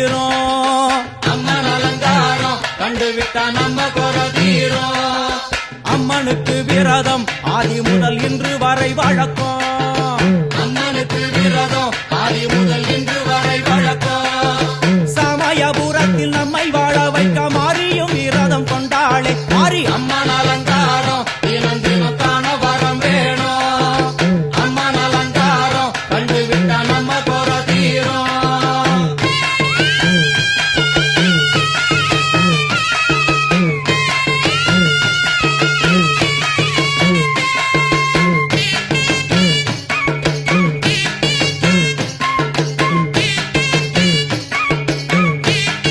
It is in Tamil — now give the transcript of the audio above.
தீரும். அம்மன் அலங்காரம் கண்டுவிட்டா நம்ம குறை தீரும். அம்மனுக்கு விரதம் ஆதி முதல் இன்று வரை வழக்கம். அம்மனுக்கு விரதம் ஆதி முதல் இன்று வரை வழக்கம். சமயபுரத்தில் நம்மை வாழ வைக்க மாறியும்